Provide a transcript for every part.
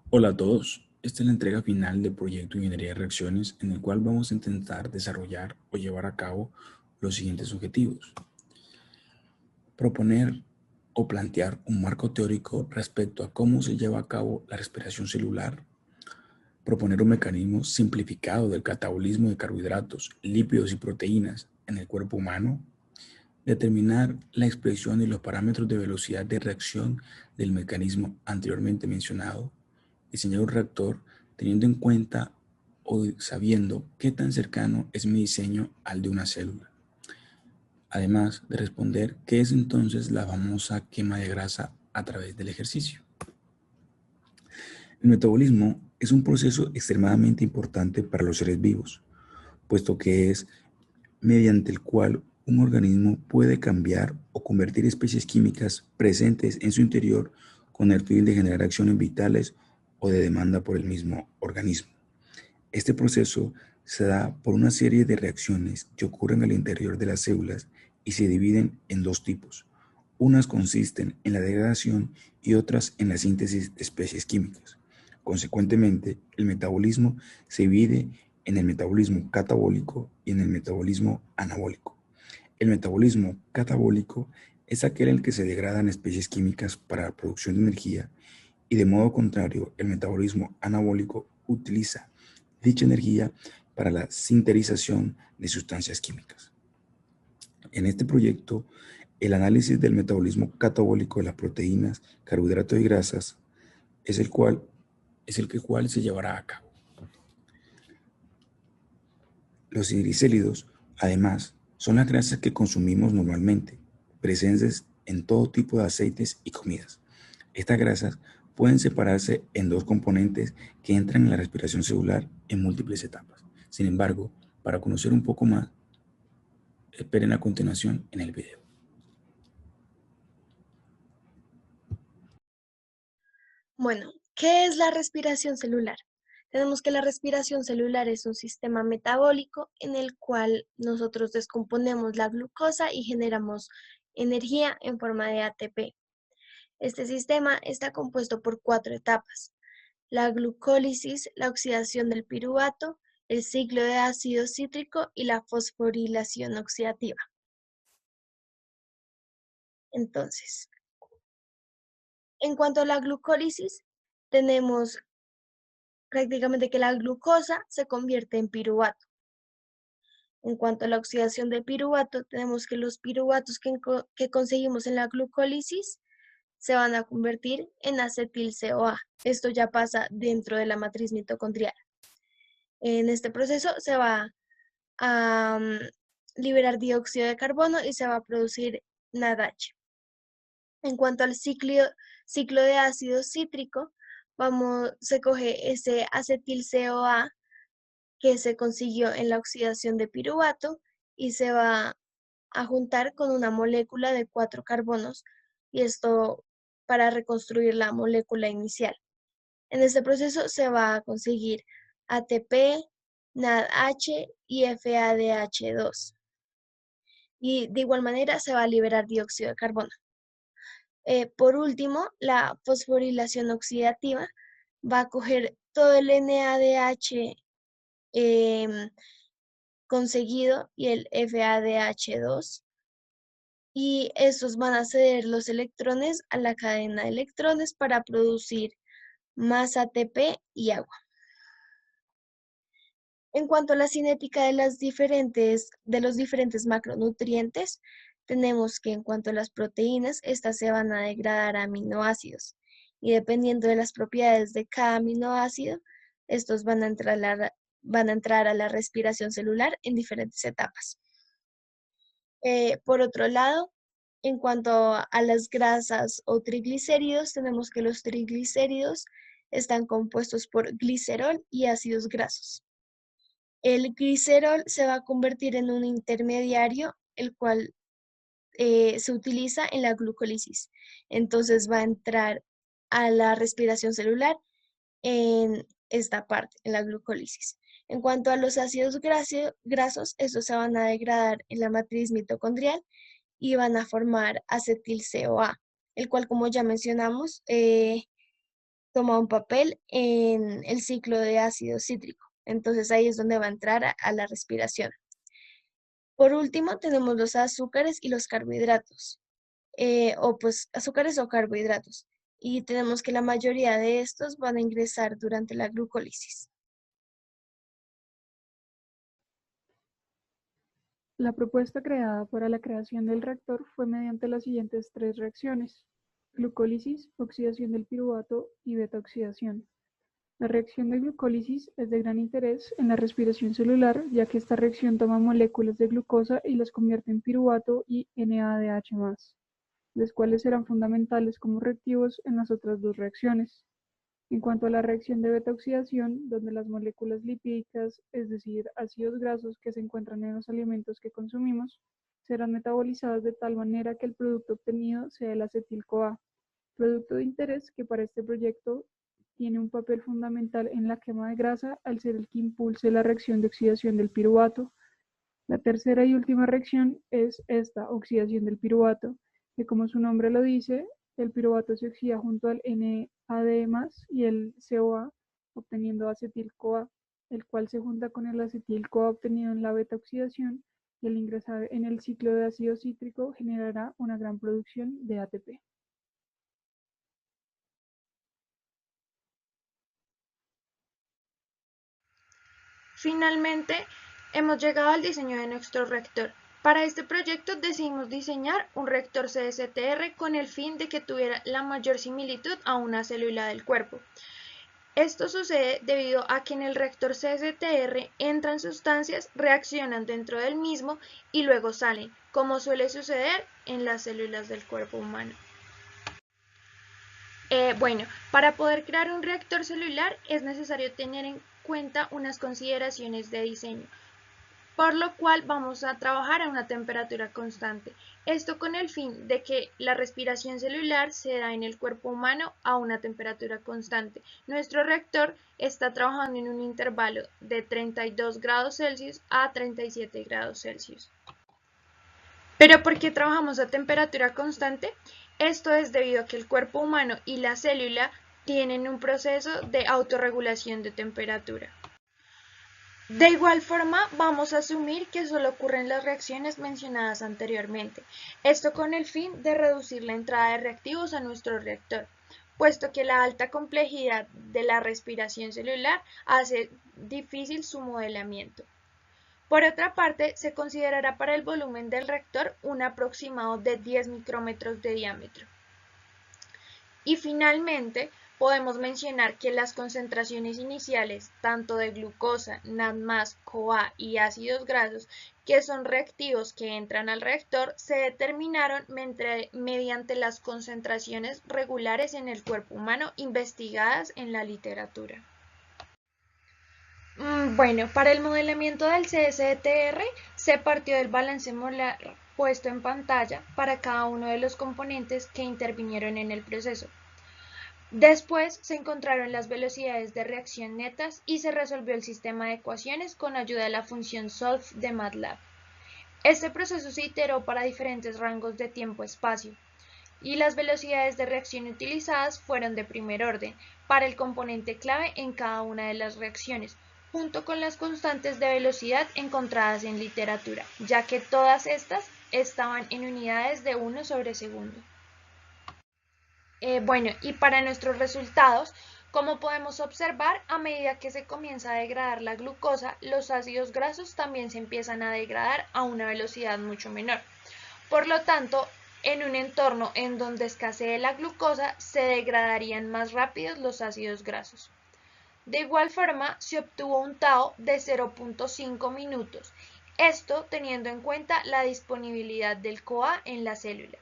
Hola a todos, esta es la entrega final del proyecto Ingeniería de Reacciones en el cual vamos a intentar desarrollar o llevar a cabo los siguientes objetivos. Proponer o plantear un marco teórico respecto a cómo se lleva a cabo la respiración celular, proponer un mecanismo simplificado del catabolismo de carbohidratos, lípidos y proteínas en el cuerpo humano, determinar la expresión y los parámetros de velocidad de reacción del mecanismo anteriormente mencionado, diseñar un reactor teniendo en cuenta o sabiendo qué tan cercano es mi diseño al de una célula. Además de responder qué es entonces la famosa quema de grasa a través del ejercicio. El metabolismo es un proceso extremadamente importante para los seres vivos, puesto que es mediante el cual un organismo puede cambiar o convertir especies químicas presentes en su interior con el fin de generar acciones vitales o de demanda por el mismo organismo. Este proceso se da por una serie de reacciones que ocurren al interior de las células y se dividen en dos tipos. Unas consisten en la degradación y otras en la síntesis de especies químicas. Consecuentemente, el metabolismo se divide en el metabolismo catabólico y en el metabolismo anabólico. El metabolismo catabólico es aquel en el que se degradan especies químicas para la producción de energía y de modo contrario, el metabolismo anabólico utiliza dicha energía para la sinterización de sustancias químicas. En este proyecto, el análisis del metabolismo catabólico de las proteínas, carbohidratos y grasas es el cual se llevará a cabo. Los triglicéridos, además, son las grasas que consumimos normalmente, presentes en todo tipo de aceites y comidas. Estas grasas pueden separarse en dos componentes que entran en la respiración celular en múltiples etapas. Sin embargo, para conocer un poco más, esperen a continuación en el video. Bueno, ¿qué es la respiración celular? Tenemos que la respiración celular es un sistema metabólico en el cual nosotros descomponemos la glucosa y generamos energía en forma de ATP. Este sistema está compuesto por 4 etapas: la glucólisis, la oxidación del piruvato, el ciclo de ácido cítrico y la fosforilación oxidativa. Entonces, en cuanto a la glucólisis, tenemos prácticamente que la glucosa se convierte en piruvato. En cuanto a la oxidación del piruvato, tenemos que los piruvatos que conseguimos en la glucólisis se van a convertir en acetil-CoA. Esto ya pasa dentro de la matriz mitocondrial. En este proceso se va a liberar dióxido de carbono y se va a producir NADH. En cuanto al ciclo de ácido cítrico, se coge ese acetil-CoA que se consiguió en la oxidación de piruvato y se va a juntar con una molécula de 4 carbonos, y esto para reconstruir la molécula inicial. En este proceso se va a conseguir ATP, NADH y FADH2. Y de igual manera se va a liberar dióxido de carbono. Por último, la fosforilación oxidativa va a coger todo el NADH conseguido y el FADH2, y estos van a ceder los electrones a la cadena de electrones para producir más ATP y agua. En cuanto a la cinética de los diferentes macronutrientes, tenemos que en cuanto a las proteínas, estas se van a degradar a aminoácidos, y dependiendo de las propiedades de cada aminoácido, estos van a entrar a la respiración celular en diferentes etapas. Por otro lado, en cuanto a las grasas o triglicéridos, tenemos que los triglicéridos están compuestos por glicerol y ácidos grasos. El glicerol se va a convertir en un intermediario, el cual se utiliza en la glucólisis. Entonces va a entrar a la respiración celular en esta parte, en la glucólisis. En cuanto a los ácidos grasos, estos se van a degradar en la matriz mitocondrial y van a formar acetil-CoA, el cual, como ya mencionamos, toma un papel en el ciclo de ácido cítrico. Entonces ahí es donde va a entrar a la respiración. Por último, tenemos los azúcares y los carbohidratos, o pues azúcares o carbohidratos. Y tenemos que la mayoría de estos van a ingresar durante la glucólisis. La propuesta creada para la creación del reactor fue mediante las siguientes tres reacciones: glucólisis, oxidación del piruvato y beta-oxidación. La reacción de glucólisis es de gran interés en la respiración celular, ya que esta reacción toma moléculas de glucosa y las convierte en piruvato y NADH+, los cuales serán fundamentales como reactivos en las otras dos reacciones. En cuanto a la reacción de beta-oxidación, donde las moléculas lipídicas, es decir, ácidos grasos que se encuentran en los alimentos que consumimos, serán metabolizadas de tal manera que el producto obtenido sea el acetil-CoA, producto de interés que para este proyecto tiene un papel fundamental en la quema de grasa al ser el que impulse la reacción de oxidación del piruvato. La tercera y última reacción es esta oxidación del piruvato, que como su nombre lo dice, el piruvato se oxida junto al NAD+ y el CoA, obteniendo acetil-CoA, el cual se junta con el acetil-CoA obtenido en la beta-oxidación y al ingresar en el ciclo de ácido cítrico generará una gran producción de ATP. Finalmente, hemos llegado al diseño de nuestro reactor. Para este proyecto decidimos diseñar un reactor CSTR con el fin de que tuviera la mayor similitud a una célula del cuerpo. Esto sucede debido a que en el reactor CSTR entran sustancias, reaccionan dentro del mismo y luego salen, como suele suceder en las células del cuerpo humano. Para poder crear un reactor celular es necesario tener en cuenta unas consideraciones de diseño, por lo cual vamos a trabajar a una temperatura constante. Esto con el fin de que la respiración celular se da en el cuerpo humano a una temperatura constante. Nuestro reactor está trabajando en un intervalo de 32 grados Celsius a 37 grados Celsius. ¿Pero por qué trabajamos a temperatura constante? Esto es debido a que el cuerpo humano y la célula tienen un proceso de autorregulación de temperatura. De igual forma, vamos a asumir que solo ocurren las reacciones mencionadas anteriormente, esto con el fin de reducir la entrada de reactivos a nuestro reactor, puesto que la alta complejidad de la respiración celular hace difícil su modelamiento. Por otra parte, se considerará para el volumen del reactor un aproximado de 10 micrómetros de diámetro. Y finalmente, podemos mencionar que las concentraciones iniciales, tanto de glucosa, NAD+, CoA y ácidos grasos, que son reactivos que entran al reactor, se determinaron mediante las concentraciones regulares en el cuerpo humano investigadas en la literatura. Para el modelamiento del CSTR se partió del balance molar puesto en pantalla para cada uno de los componentes que intervinieron en el proceso. Después se encontraron las velocidades de reacción netas y se resolvió el sistema de ecuaciones con ayuda de la función solve de MATLAB. Este proceso se iteró para diferentes rangos de tiempo-espacio y las velocidades de reacción utilizadas fueron de primer orden para el componente clave en cada una de las reacciones, junto con las constantes de velocidad encontradas en literatura, ya que todas estas estaban en unidades de 1 sobre segundo. Y para nuestros resultados, como podemos observar, a medida que se comienza a degradar la glucosa, los ácidos grasos también se empiezan a degradar a una velocidad mucho menor. Por lo tanto, en un entorno en donde escasee la glucosa, se degradarían más rápido los ácidos grasos. De igual forma, se obtuvo un TAO de 0.5 minutos, esto teniendo en cuenta la disponibilidad del CoA en la célula.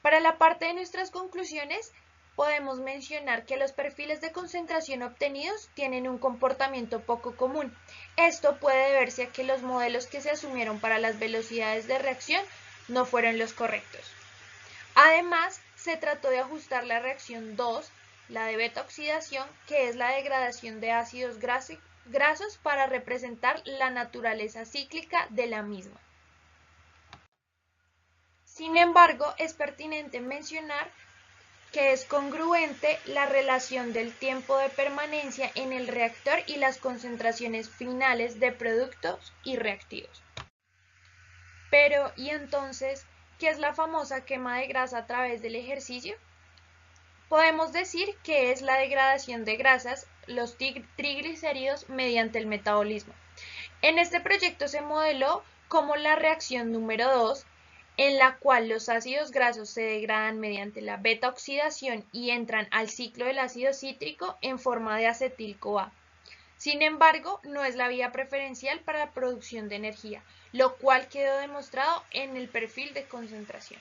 Para la parte de nuestras conclusiones, podemos mencionar que los perfiles de concentración obtenidos tienen un comportamiento poco común. Esto puede deberse a que los modelos que se asumieron para las velocidades de reacción no fueron los correctos. Además, se trató de ajustar la reacción 2, la de beta-oxidación, que es la degradación de ácidos grasos para representar la naturaleza cíclica de la misma. Sin embargo, es pertinente mencionar que es congruente la relación del tiempo de permanencia en el reactor y las concentraciones finales de productos y reactivos. Pero, ¿y entonces qué es la famosa quema de grasa a través del ejercicio? Podemos decir que es la degradación de grasas, los triglicéridos, mediante el metabolismo. En este proyecto se modeló como la reacción número 2, en la cual los ácidos grasos se degradan mediante la beta-oxidación y entran al ciclo del ácido cítrico en forma de acetil-CoA. Sin embargo, no es la vía preferencial para la producción de energía, lo cual quedó demostrado en el perfil de concentración.